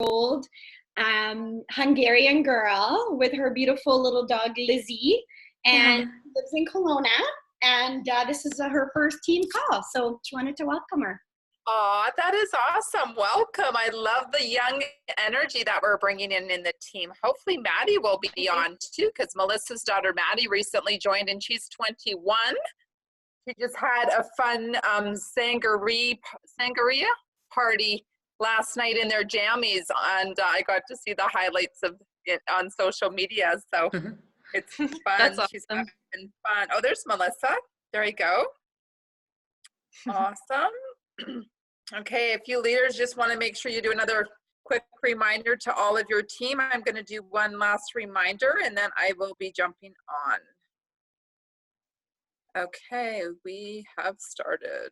old Hungarian girl with her beautiful little dog Lizzie, and lives in Kelowna. And this is her first team call, so just wanted to welcome her. Oh, that is awesome. Welcome. I love the young energy that we're bringing in the team. Hopefully Maddie will be on too, because Melissa's daughter Maddie recently joined and she's 21. She just had a fun sangria party last night in their jammies, and I got to see the highlights of it on social media. So it's fun. That's awesome. She's having fun. Oh, there's Melissa. There you go. Awesome. Okay, a few leaders just want to make sure you do another quick reminder to all of your team. I'm going to do one last reminder and then I will be jumping on. Okay, we have started.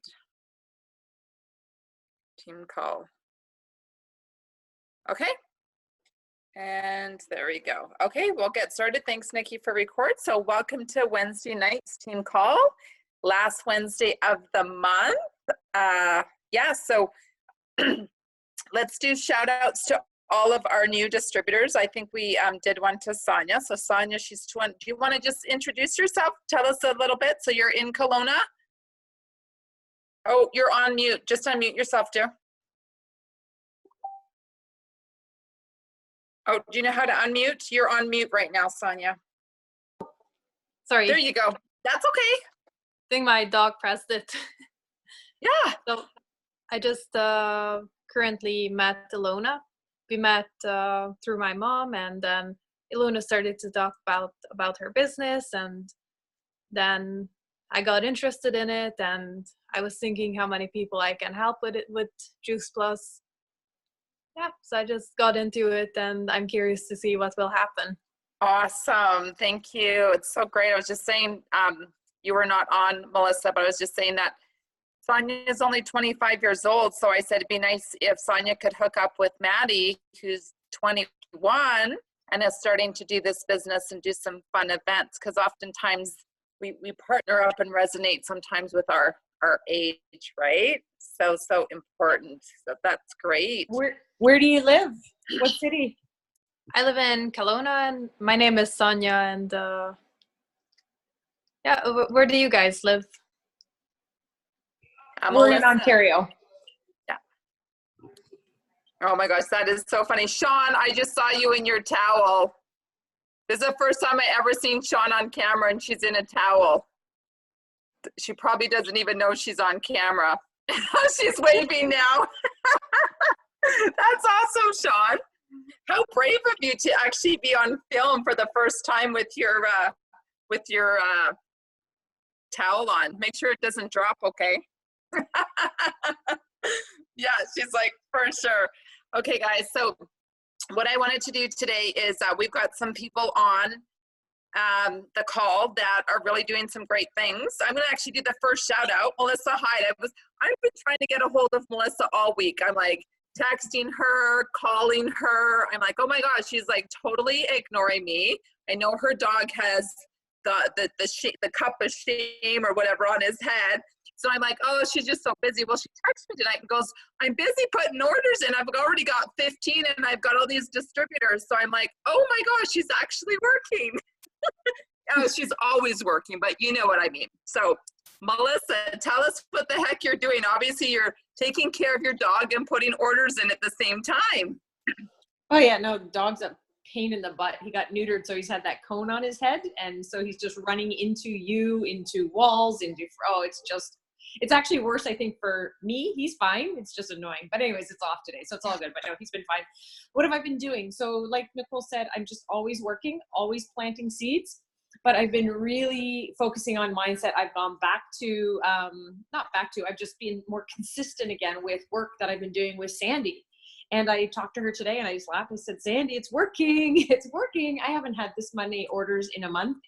Team call. Okay, and there we go. Okay, we'll get started. Thanks, Nikki, for record. So welcome to Wednesday night's team call, last Wednesday of the month. Yeah, so let's do shout outs to all of our new distributors. I think we did one to Sonia. So Sonia, she's 20. Do you want to just introduce yourself? Tell us a little bit. So you're in Kelowna. Oh, you're on mute. Just unmute yourself, dear. Oh, do you know how to unmute? You're on mute right now, Sonia. Sorry. There you go. That's okay. I think my dog pressed it. Yeah. So I just currently met Ilona. We met through my mom, and then Ilona started to talk about her business, and then I got interested in it, and I was thinking how many people I can help with it with Juice Plus. Yeah, so I just got into it, and I'm curious to see what will happen. Awesome. Thank you. It's so great. I was just saying, you were not on, Melissa, but I was just saying that Sonia is only 25 years old. So I said it'd be nice if Sonia could hook up with Maddie, who's 21 and is starting to do this business and do some fun events. Because oftentimes we partner up and resonate sometimes with our age, right? So important. So that's great. Where do you live? What city? I live in Kelowna, and my name is Sonia, and yeah, where do you guys live? We're in Ontario. Yeah. Oh my gosh, that is so funny. Sean, I just saw you in your towel. This is the first time I ever seen Sean on camera and she's in a towel. She probably doesn't even know she's on camera. She's waving now. That's awesome, Sean. How brave of you to actually be on film for the first time with your towel on. Make sure it doesn't drop, okay? Yeah, she's like, for sure. Okay, guys, so what I wanted to do today is we've got some people on the call that are really doing some great things. I'm gonna actually do the first shout out. Melissa Hyde. I've been trying to get a hold of Melissa all week. I'm like texting her, calling her. I'm like, oh my gosh, she's like totally ignoring me. I know her dog has the cup of shame or whatever on his head. So I'm like, oh, she's just so busy. Well, she texts me tonight and goes, I'm busy putting orders in. I've already got 15 and I've got all these distributors. So I'm like, oh my gosh, she's actually working. Oh, she's always working, but you know what I mean. So Melissa, tell us what the heck you're doing. Obviously, you're taking care of your dog and putting orders in at the same time. Oh yeah, no, the dog's a pain in the butt. He got neutered, so he's had that cone on his head, and so he's just running into walls, it's actually worse, I think, for me. He's fine. It's just annoying. But anyways, it's off today, so it's all good. But no, he's been fine. What have I been doing? So like Nicole said, I'm just always working, always planting seeds. But I've been really focusing on mindset. I've gone back to, I've just been more consistent again with work that I've been doing with Sandy. And I talked to her today and I just laughed. I said, Sandy, it's working. It's working. I haven't had this many orders in a month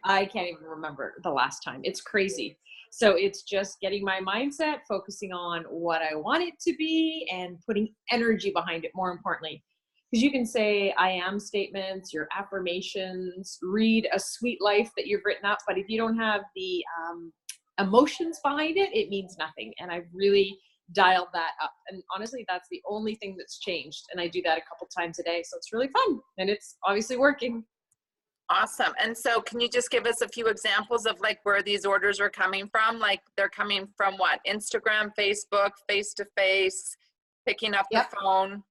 I can't even remember the last time. It's crazy. So it's just getting my mindset, focusing on what I want it to be and putting energy behind it, more importantly. Because you can say I am statements, your affirmations, read a sweet life that you've written up, but if you don't have the emotions behind it, it means nothing. And I've really dialed that up. And honestly, that's the only thing that's changed. And I do that a couple times a day. So it's really fun. And it's obviously working. Awesome. And so can you just give us a few examples of like where these orders are coming from? Like they're coming from what? Instagram, Facebook, face-to-face, picking up the phone?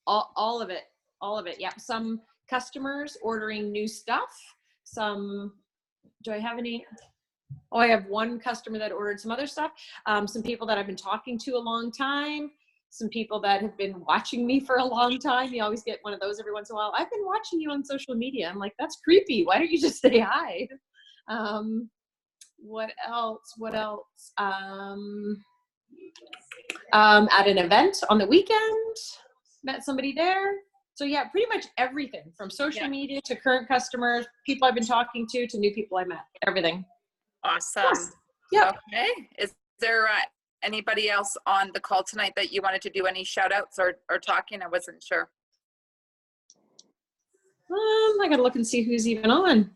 All of it. All of it. Yeah. Some customers ordering new stuff. Some, do I have any? Oh, I have one customer that ordered some other stuff. Some people that I've been talking to a long time. Some people that have been watching me for a long time. You always get one of those every once in a while. I've been watching you on social media. I'm like, that's creepy. Why don't you just say hi? What else? What else? At an event on the weekend, met somebody there. So yeah, pretty much everything from social media to current customers, people I've been talking to new people I met, everything. Awesome. Yes. Yeah. Okay. Is there anybody else on the call tonight that you wanted to do any shout outs or talking? I wasn't sure. I gotta look and see who's even on. I don't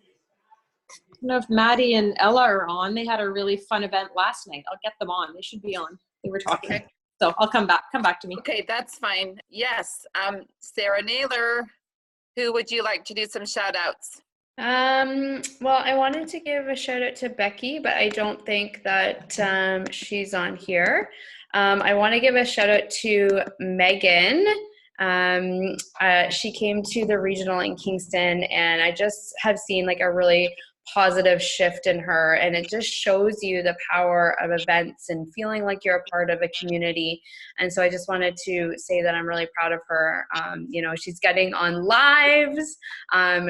know if Maddie and Ella are on. They had a really fun event last night. I'll get them on. They should be on. They were talking. Okay. So I'll come back to me. Okay, that's fine. Yes. Sarah Naylor, who would you like to do some shout outs? Well, I wanted to give a shout out to Becky, but I don't think that she's on here. I want to give a shout out to Megan. She came to the regional in Kingston, and I just have seen like a really positive shift in her, and it just shows you the power of events and feeling like you're a part of a community. And so I just wanted to say that I'm really proud of her. You know, she's getting on lives,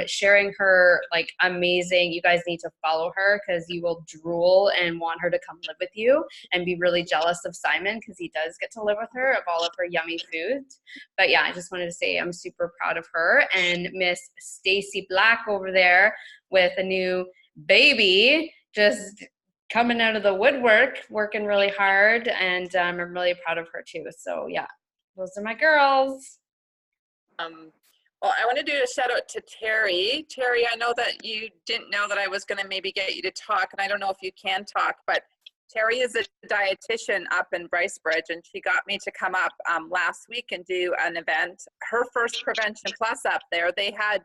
sharing her like amazing, you guys need to follow her because you will drool and want her to come live with you and be really jealous of Simon because he does get to live with her of all of her yummy foods. But yeah, I just wanted to say I'm super proud of her. And Miss Stacy Black over there with a new baby, just coming out of the woodwork, working really hard, and I'm really proud of her too. So yeah, those are my girls. Well, I want to do a shout out to Terry. Terry, I know that you didn't know that I was going to maybe get you to talk, and I don't know if you can talk, but Terry is a dietitian up in Bracebridge, and she got me to come up last week and do an event. Her first Prevention Plus up there, they had,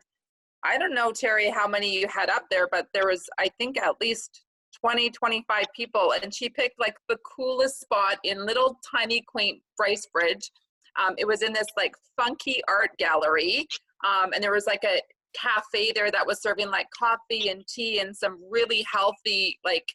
I don't know, Terry, how many you had up there, but there was, I think, at least 20, 25 people, and she picked like the coolest spot in little tiny quaint Bracebridge. It was in this like funky art gallery, and there was like a cafe there that was serving like coffee and tea and some really healthy, like,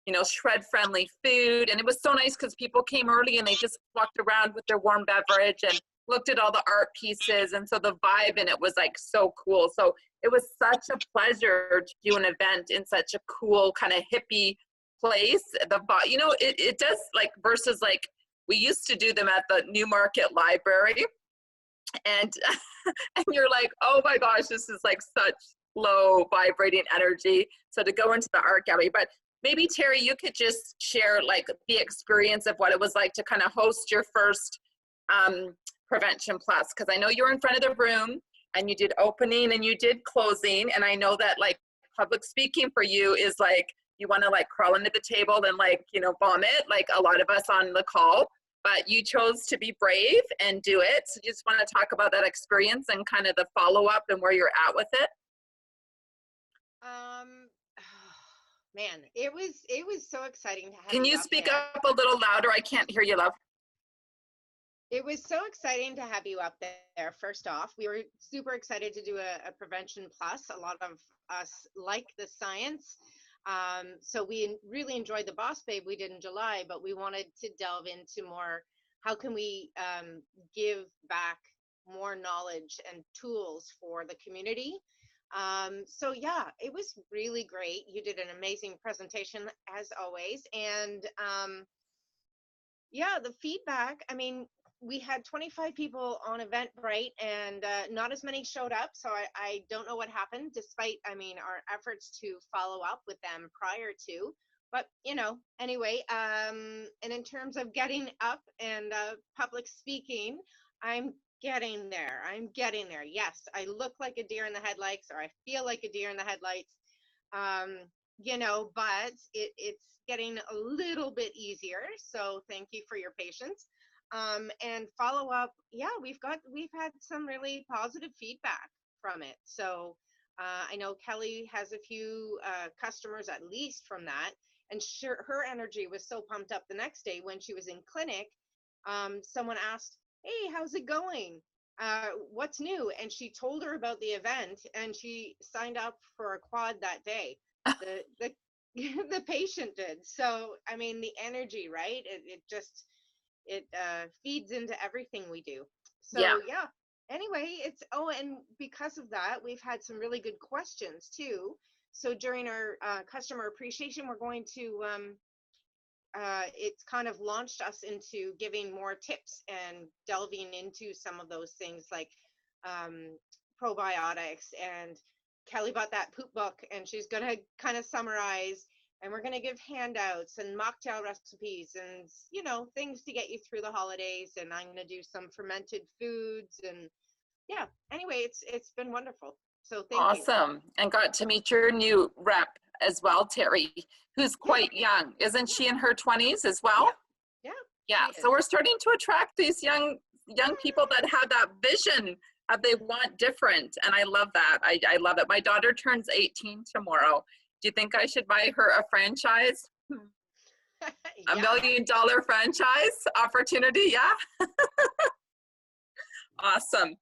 you know, shred friendly food. And it was so nice because people came early and they just walked around with their warm beverage and looked at all the art pieces. And so the vibe in it was like so cool. So it was such a pleasure to do an event in such a cool kind of hippie place. You know, it does, like, versus like we used to do them at the Newmarket Library, and and you're like, oh my gosh, this is like such low vibrating energy. So to go into the art gallery, but maybe Terry, you could just share like the experience of what it was like to kind of host your first Prevention Plus, because I know you were in front of the room and you did opening and you did closing, and I know that like public speaking for you is like you want to like crawl into the table and like, you know, vomit like a lot of us on the call, but you chose to be brave and do it. So just want to talk about that experience and kind of the follow-up and where you're at with it. Man, it was so exciting to have Can you speak up a little louder? I can't hear you, love. It was so exciting to have you up there. First off, we were super excited to do a Prevention Plus. A lot of us like the science. So we really enjoyed the Boss Babe we did in July, but we wanted to delve into more, how can we give back more knowledge and tools for the community. So yeah, it was really great. You did an amazing presentation as always. And yeah, the feedback, I mean, we had 25 people on Eventbrite, and not as many showed up. So I don't know what happened, despite, I mean, our efforts to follow up with them prior to. But, you know, anyway, and in terms of getting up and public speaking, I'm getting there. I'm getting there. Yes, I look like a deer in the headlights, or I feel like a deer in the headlights. but it's getting a little bit easier. So thank you for your patience. And follow up. Yeah, we've had some really positive feedback from it. So I know Kelly has a few customers at least from that. And sure, her energy was so pumped up the next day when she was in clinic. Someone asked, "Hey, how's it going? What's new?" And she told her about the event, and she signed up for a quad that day. The the patient did. So I mean, the energy, right? It feeds into everything we do. Yeah. So yeah. Anyway, and because of that, we've had some really good questions too. So during our customer appreciation, we're going to it's kind of launched us into giving more tips and delving into some of those things like probiotics. And Kelly bought that poop book, and she's going to kind of summarize, and we're going to give handouts and mocktail recipes and things to get you through the holidays. And I'm going to do some fermented foods, and yeah, anyway, it's been wonderful. So thank you. Awesome. And got to meet your new rep as well, Terry, who's quite young. Isn't she in her 20s as well? Yeah. Yeah. So we're starting to attract these young people that have that vision of they want different. And I love that. I love it. My daughter turns 18 tomorrow. Do you think I should buy her a franchise? A $1 million franchise opportunity? Yeah. Awesome.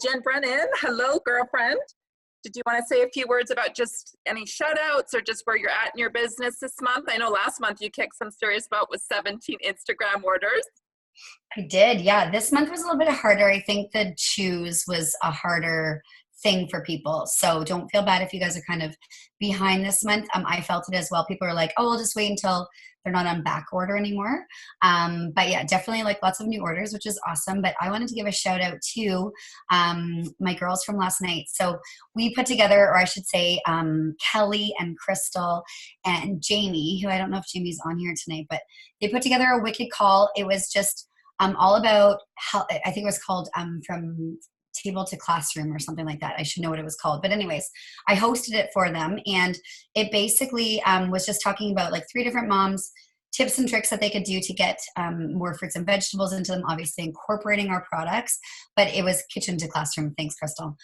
Jen Brennan, hello, girlfriend. Did you want to say a few words about just any shout outs or just where you're at in your business this month? I know last month you kicked some stories about with 17 Instagram orders. I did. Yeah. This month was a little bit harder. I think the choose was a harder thing for people. So don't feel bad if you guys are kind of behind this month. I felt it as well. People are like, oh, I'll just wait until they're not on back order anymore. But yeah, definitely like lots of new orders, which is awesome. But I wanted to give a shout out to my girls from last night. So we put together, or I should say, Kelly and Crystal and Jamie, who I don't know if Jamie's on here tonight, but they put together a wicked call. It was just all about how, I think it was called From Table to Classroom or something like that. I should know what it was called. But anyways, I hosted it for them, and it basically was just talking about like 3 different moms, tips and tricks that they could do to get more fruits and vegetables into them, obviously incorporating our products. But it was kitchen to classroom. Thanks, Crystal.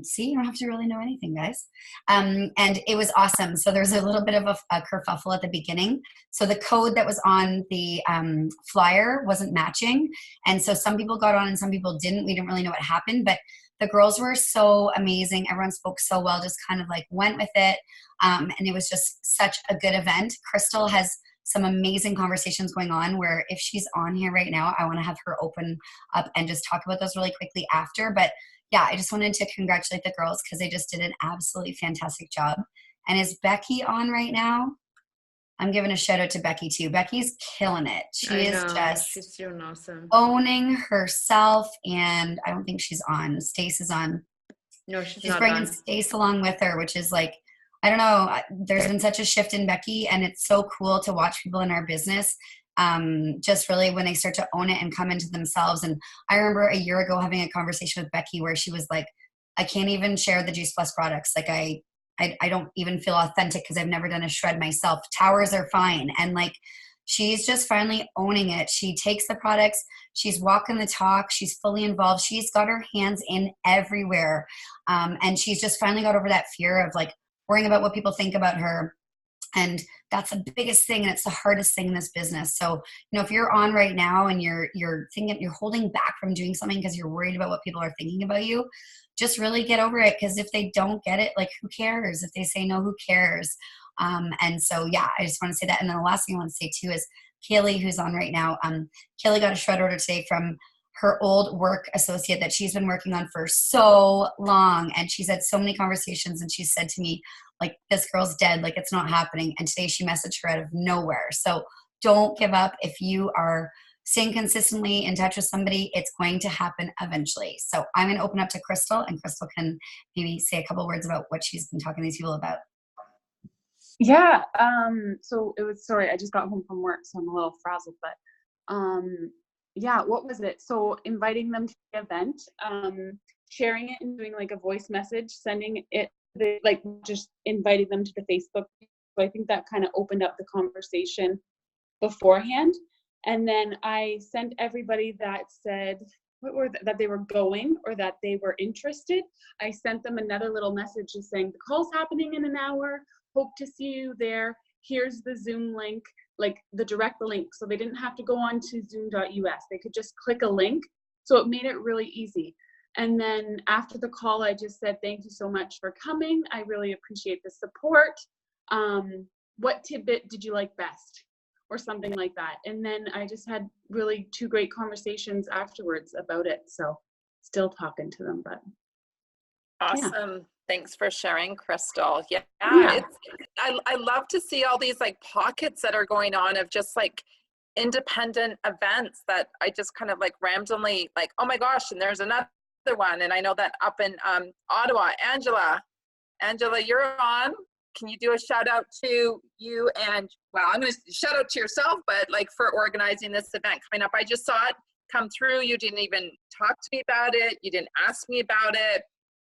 See, you don't have to really know anything, guys. And it was awesome. So there was a little bit of a kerfuffle at the beginning. So the code that was on the flyer wasn't matching. And so some people got on and some people didn't. We didn't really know what happened, but the girls were so amazing. Everyone spoke so well, just kind of like went with it. And it was just such a good event. Crystal has some amazing conversations going on where if she's on here right now, I want to have her open up and just talk about those really quickly after. But yeah, I just wanted to congratulate the girls because they just did an absolutely fantastic job. And is Becky on right now? I'm giving a shout out to Becky too. Becky's killing it. She's doing awesome. Owning herself, and I don't think she's on. Stace is on. No, she's not bringing on. Stace along with her, which is like, I don't know. There's been such a shift in Becky, and it's so cool to watch people in our business just really when they start to own it and come into themselves. And I remember a year ago having a conversation with Becky where she was like, I can't even share the Juice Plus products. Like I don't even feel authentic because I've never done a shred myself. Towers are fine. And like, she's just finally owning it. She takes the products. She's walking the talk. She's fully involved. She's got her hands in everywhere. And she's just finally got over that fear of like worrying about what people think about her. And that's the biggest thing. And it's the hardest thing in this business. So, if you're on right now and you're thinking, you're holding back from doing something because you're worried about what people are thinking about you, just really get over it. Because if they don't get it, like, who cares? If they say no, who cares? And so, yeah, I just want to say that. And then the last thing I want to say too is Kaylee, who's on right now. Kaylee got a shred order today from her old work associate that she's been working on for so long. And she's had so many conversations, and she said to me, like, this girl's dead, like it's not happening. And today she messaged her out of nowhere. So don't give up. If you are staying consistently in touch with somebody, it's going to happen eventually. So I'm going to open up to Crystal, and Crystal can maybe say a couple words about what she's been talking to these people about. Yeah. So it was, sorry, I just got home from work, so I'm a little frazzled, but yeah, what was it? So inviting them to the event, sharing it and doing like a voice message, sending it, like just inviting them to the Facebook So I think that kind of opened up the conversation beforehand. And then I sent everybody that said that they were going or that they were interested. I sent them another little message just saying the call's happening in an hour. Hope to see you there. Here's the Zoom link, like the direct link. So they didn't have to go on to zoom.us. They could just click a link. So it made it really easy. And then after the call, I just said, thank you so much for coming. I really appreciate the support. What tidbit did you like best? Or something like that. And then I just had really 2 great conversations afterwards about it. So still talking to them, but. Awesome. Yeah. Thanks for sharing, Crystal. Yeah. I love to see all these like pockets that are going on of just like independent events that I just kind of like randomly like, oh my gosh, and there's another one. And I know that up in Ottawa, Angela, you're on. Can you do a shout out to you and, well, I'm going to shout out to yourself, but like for organizing this event coming up. I just saw it come through. You didn't even talk to me about it. You didn't ask me about it.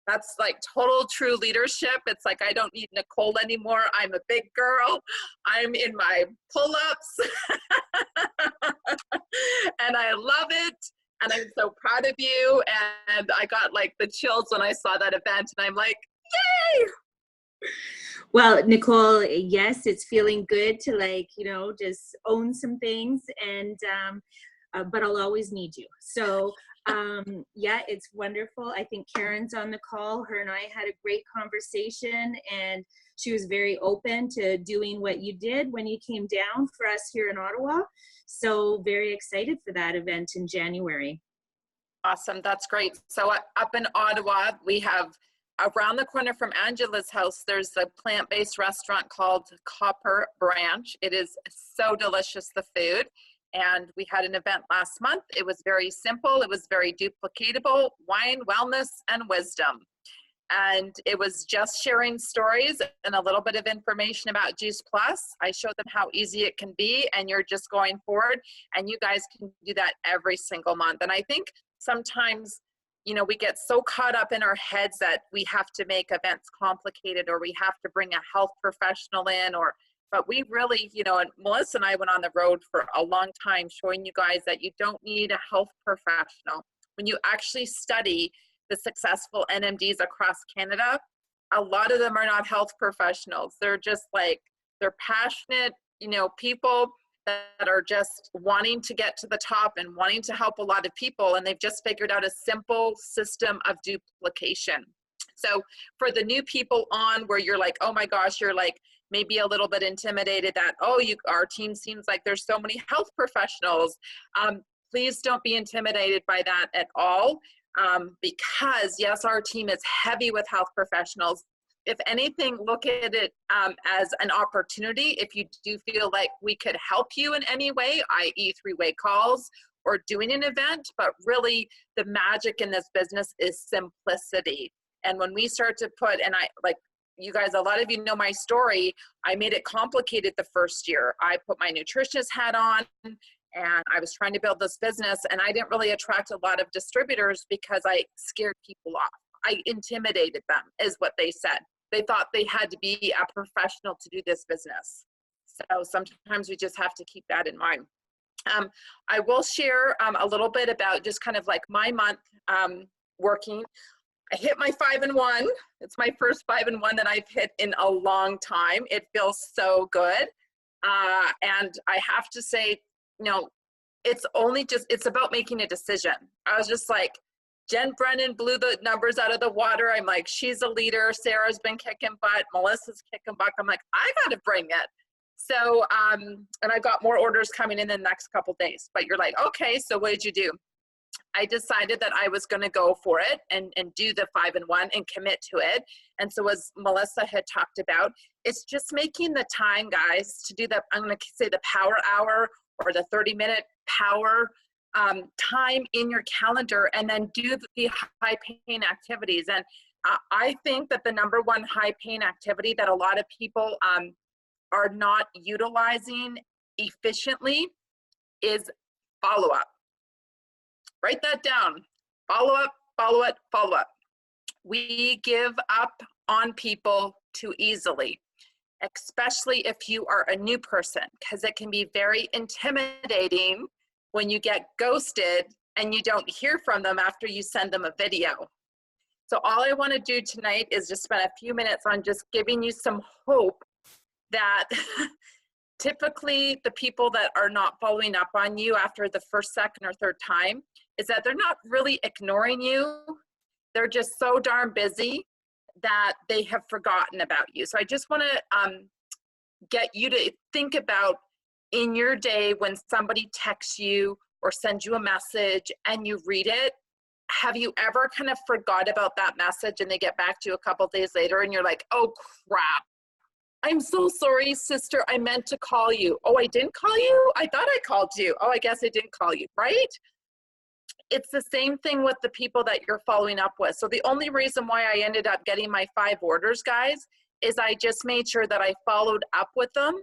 That's like total true leadership. It's like, I don't need Nicole anymore. I'm a big girl. I'm in my pull-ups and I love it. And I'm so proud of you. And I got like the chills when I saw that event and I'm like, yay! Well, Nicole, yes, it's feeling good to like, you know, just own some things and, but I'll always need you. So, yeah, it's wonderful. I think Karen's on the call. Her and I had a great conversation and she was very open to doing what you did when you came down for us here in Ottawa. So very excited for that event in January. Awesome. That's great. So up in Ottawa, we have around the corner from Angela's house, there's a plant-based restaurant called Copper Branch. It is so delicious, the food. And we had an event last month. It was very simple. It was very duplicatable, wine, wellness, and wisdom. And it was just sharing stories and a little bit of information about Juice Plus. I showed them how easy it can be, and you're just going forward. And you guys can do that every single month. And I think sometimes, you know, we get so caught up in our heads that we have to make events complicated or we have to bring a health professional in but we really, you know, and Melissa and I went on the road for a long time showing you guys that you don't need a health professional. When you actually study the successful NMDs across Canada, a lot of them are not health professionals. They're just like, they're passionate, you know, people that are just wanting to get to the top and wanting to help a lot of people. And they've just figured out a simple system of duplication. So for the new people on where you're like, oh my gosh, you're like maybe a little bit intimidated that, oh, our team seems like there's so many health professionals. Please don't be intimidated by that at all. Because yes, our team is heavy with health professionals. If anything, look at it as an opportunity. If you do feel like we could help you in any way, i.e. 3-way calls or doing an event, but really the magic in this business is simplicity. And when we start to put, and I like you guys, a lot of you know my story, I made it complicated the first year. I put my nutritionist hat on and I was trying to build this business and I didn't really attract a lot of distributors because I scared people off. I intimidated them is what they said. They thought they had to be a professional to do this business. So sometimes we just have to keep that in mind. I will share a little bit about just kind of like my month working. I hit my 5-in-1. It's my first 5-in-1 that I've hit in a long time. It feels so good. And I have to say, you know, it's about making a decision. I was just like, Jen Brennan blew the numbers out of the water. I'm like, she's a leader. Sarah's been kicking butt. Melissa's kicking butt. I'm like, I got to bring it. So, and I got more orders coming in the next couple days. But you're like, okay, so what did you do? I decided that I was going to go for it and do the 5-in-1 and commit to it. And so as Melissa had talked about, it's just making the time, guys, to do I'm going to say the power hour or the 30-minute power time in your calendar and then do the high pain activities. And I think that the number one high pain activity that a lot of people are not utilizing efficiently is follow-up. Write that down. Follow up, follow up, follow up. We give up on people too easily. especially if you are a new person, because it can be very intimidating when you get ghosted and you don't hear from them after you send them a video. So all I want to do tonight is just spend a few minutes on just giving you some hope that typically the people that are not following up on you after the first, second, or third time is that they're not really ignoring you. They're just so darn busy that they have forgotten about you. So I just want to get you to think about in your day when somebody texts you or sends you a message and you read it, have you ever kind of forgot about that message and they get back to you a couple days later and you're like, oh crap, I'm so sorry, sister, I meant to call you. Oh, I didn't call you? I thought I called you. Oh, I guess I didn't call you, right? It's the same thing with the people that you're following up with. So the only reason why I ended up getting my 5 orders, guys, is I just made sure that I followed up with them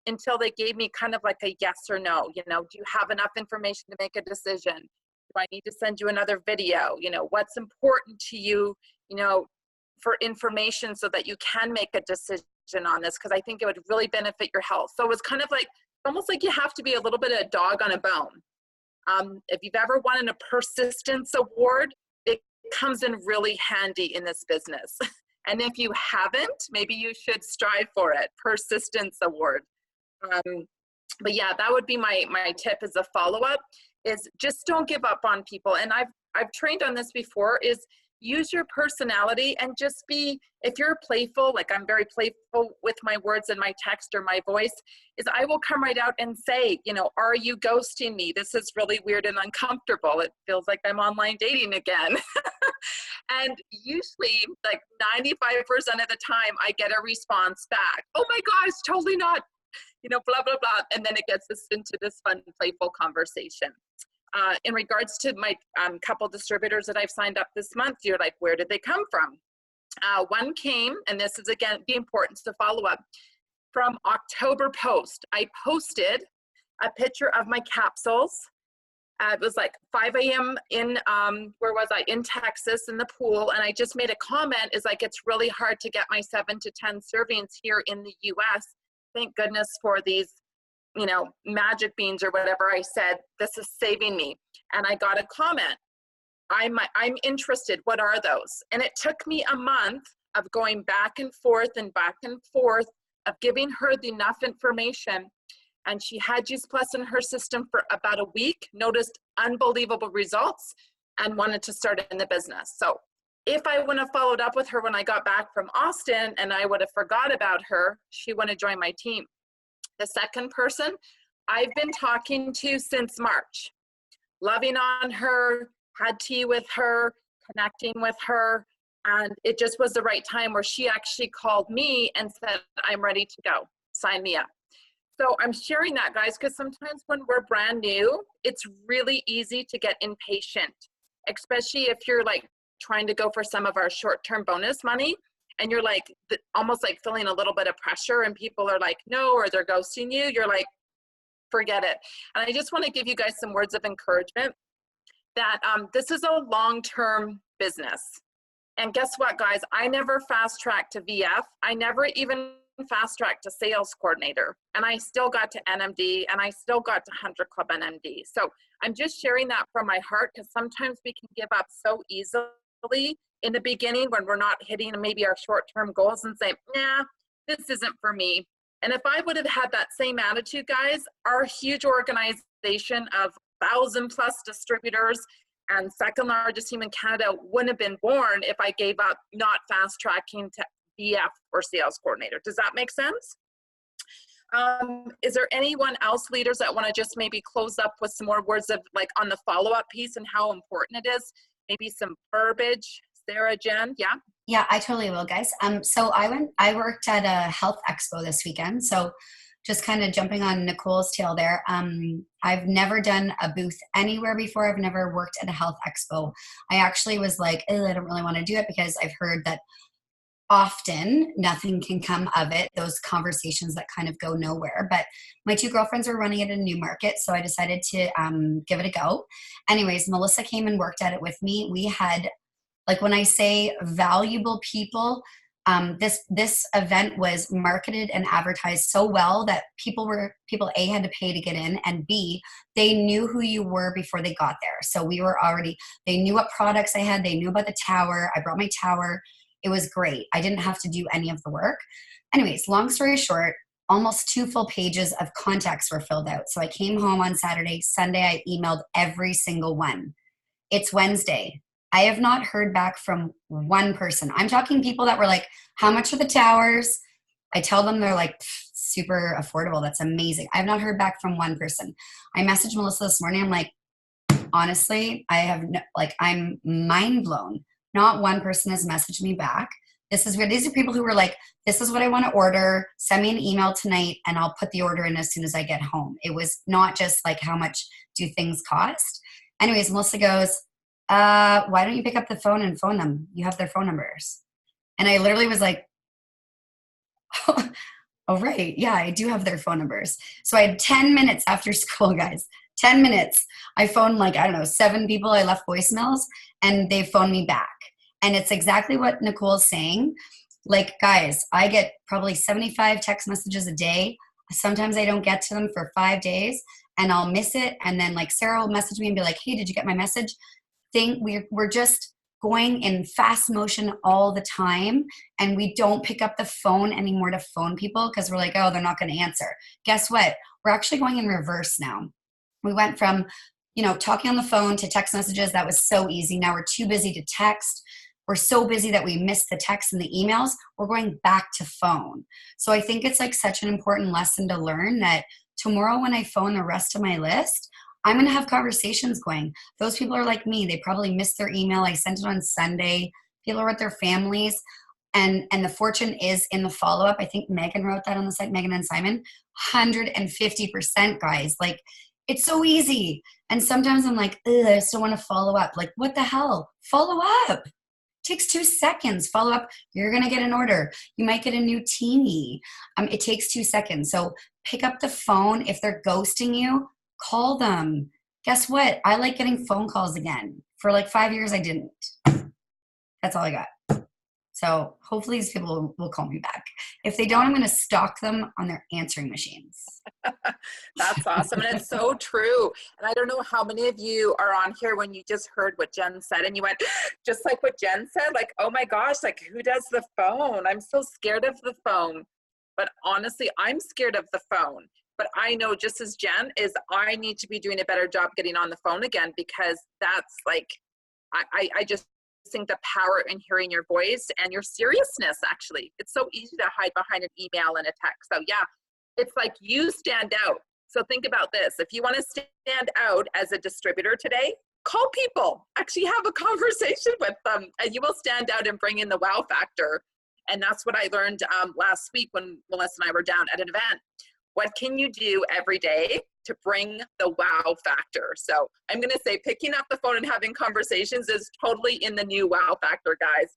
until they gave me kind of like a yes or no. You know, do you have enough information to make a decision? Do I need to send you another video? You know, what's important to you, you know, for information so that you can make a decision on this, because I think it would really benefit your health. So it was kind of like, almost like you have to be a little bit of a dog on a bone. If you've ever won a persistence award, it comes in really handy in this business. And if you haven't, maybe you should strive for it, persistence award. But yeah, that would be my tip as a follow-up, is just don't give up on people. And I've trained on this before, is use your personality and just be, if you're playful, like I'm very playful with my words and my text or my voice, is I will come right out and say, you know, are you ghosting me? This is really weird and uncomfortable. It feels like I'm online dating again. And usually like 95% of the time I get a response back. Oh my gosh, totally not, you know, blah, blah, blah. And then it gets us into this fun, playful conversation. In regards to my couple distributors that I've signed up this month, you're like, where did they come from? One came, and this is again the importance to follow up, from October post. I posted a picture of my capsules. It was like 5 a.m. in, where was I? In Texas, in the pool. And I just made a comment, is like, it's really hard to get my 7 to 10 servings here in the US. Thank goodness for these, you know, magic beans or whatever I said. This is saving me. And I got a comment. I'm interested. What are those? And it took me a month of going back and forth, of giving her enough information. And she had Juice Plus in her system for about a week, noticed unbelievable results, and wanted to start in the business. So if I wouldn't have followed up with her when I got back from Austin and I would have forgot about her, she wouldn't have joined my team. The second person I've been talking to since March, loving on her, had tea with her, connecting with her, and it just was the right time where she actually called me and said, I'm ready to go, sign me up. So I'm sharing that, guys, because sometimes when we're brand new, it's really easy to get impatient, especially if you're like trying to go for some of our short-term bonus money and you're like almost like feeling a little bit of pressure and people are like, no, or they're ghosting you. You're like, forget it. And I just want to give you guys some words of encouragement that this is a long-term business. And guess what, guys? I never fast-tracked to VF. I never even fast-tracked to sales coordinator. And I still got to NMD and I still got to 100 Club NMD. So I'm just sharing that from my heart, because sometimes we can give up so easily in the beginning when we're not hitting maybe our short-term goals and say, nah, this isn't for me. And if I would have had that same attitude, guys, our huge organization of 1,000+ distributors and second largest team in Canada wouldn't have been born if I gave up not fast tracking to BF or sales coordinator. Does that make sense? Is there anyone else, leaders, that want to just maybe close up with some more words of like on the follow-up piece and how important it is? Maybe some verbiage. Sarah, Jen, yeah? Yeah, I totally will, guys. So I worked at a health expo this weekend. So just kind of jumping on Nicole's tail there. I've never done a booth anywhere before. I've never worked at a health expo. I actually was like, I don't really want to do it because I've heard that often nothing can come of it, those conversations that kind of go nowhere. But my 2 girlfriends were running it in Newmarket, so I decided to give it a go. Anyways, Melissa came and worked at it with me. We had, like, when I say valuable people, This event was marketed and advertised so well that people A, had to pay to get in, and B, they knew who you were before they got there. So they knew what products I had. They knew about the tower. I brought my tower. It was great. I didn't have to do any of the work. Anyways, long story short, almost 2 full pages of contacts were filled out. So I came home on Saturday. Sunday, I emailed every single one. It's Wednesday. I have not heard back from one person. I'm talking people that were like, how much are the towers? I tell them they're like super affordable. That's amazing. I have not heard back from one person. I messaged Melissa this morning. I'm like, honestly, I'm mind blown. Not one person has messaged me back. This is weird. These are people who were like, this is what I want to order. Send me an email tonight and I'll put the order in as soon as I get home. It was not just like, how much do things cost? Anyways, Melissa goes, why don't you pick up the phone and phone them? You have their phone numbers. And I literally was like, oh, right. Yeah, I do have their phone numbers. So I had 10 minutes after school, guys. 10 minutes. I phoned 7 people. I left voicemails and they phoned me back. And it's exactly what Nicole's saying. Like, guys, I get probably 75 text messages a day. Sometimes I don't get to them for 5 days and I'll miss it. And then Sarah will message me and be like, hey, did you get my message? We're just going in fast motion all the time, and we don't pick up the phone anymore to phone people because we're like, oh, they're not going to answer. Guess what? We're actually going in reverse now. We went from, talking on the phone to text messages. That was so easy. Now we're too busy to text. We're so busy that we miss the texts and the emails. We're going back to phone. So I think it's such an important lesson to learn that tomorrow when I phone the rest of my list, I'm going to have conversations going. Those people are like me. They probably missed their email. I sent it on Sunday. People are with their families. And the fortune is in the follow-up. I think Megan wrote that on the site, Megan and Simon. 150%, guys. It's so easy. And sometimes I'm like, ugh, I just don't want to follow up. What the hell? Follow up. Takes 2 seconds. Follow up. You're going to get an order. You might get a new teenie. It takes 2 seconds. So pick up the phone. If they're ghosting you, call them. Guess what? I like getting phone calls again. For 5 years, I didn't. That's all I got. So hopefully these people will call me back. If they don't, I'm going to stalk them on their answering machines. That's awesome. And it's so true. And I don't know how many of you are on here when you just heard what Jen said and you went, just like what Jen said, oh my gosh, who does the phone? I'm so scared of the phone. But honestly, I'm scared of the phone. But I know, just as Jen is, I need to be doing a better job getting on the phone again, because that's I just think the power in hearing your voice and your seriousness, actually. It's so easy to hide behind an email and a text. So yeah, it's you stand out. So think about this. If you want to stand out as a distributor today, call people, actually have a conversation with them, and you will stand out and bring in the wow factor. And that's what I learned last week when Melissa and I were down at an event. What can you do every day to bring the wow factor? So I'm going to say picking up the phone and having conversations is totally in the new wow factor, guys.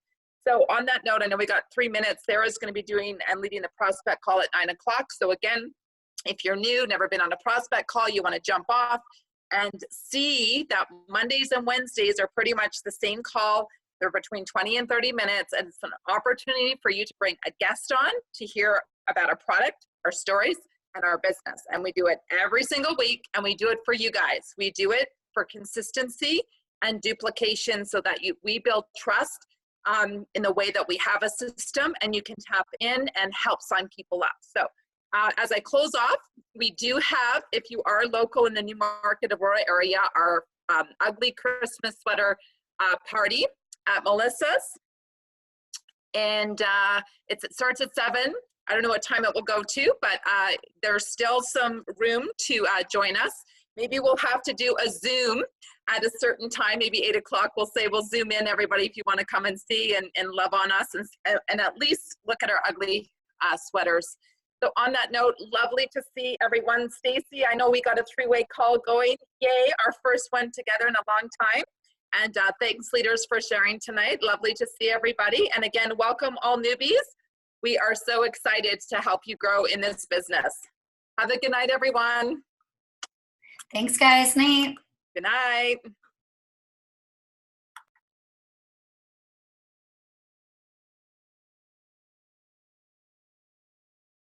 So on that note, I know we got 3 minutes. Sarah's going to be doing and leading the prospect call at 9 o'clock. So again, if you're new, never been on a prospect call, you want to jump off and see that Mondays and Wednesdays are pretty much the same call. They're between 20 and 30 minutes, and it's an opportunity for you to bring a guest on to hear about our product, our stories, and our business. And we do it every single week, and we do it for you guys. We do it for consistency and duplication so that we build trust in the way that we have a system, and you can tap in and help sign people up. So as I close off, we do have, if you are local in the Newmarket Aurora area, our ugly Christmas sweater party at Melissa's. And it starts at 7. I don't know what time it will go to, but there's still some room to join us. Maybe we'll have to do a Zoom at a certain time, maybe 8 o'clock. We'll Zoom in, everybody, if you want to come and see and love on us and at least look at our ugly sweaters. So on that note, lovely to see everyone. Stacy, I know we got a 3-way call going. Yay, our first one together in a long time. And thanks, leaders, for sharing tonight. Lovely to see everybody. And again, welcome all newbies. We are so excited to help you grow in this business. Have a good night, everyone. Thanks, guys. Night. Good night.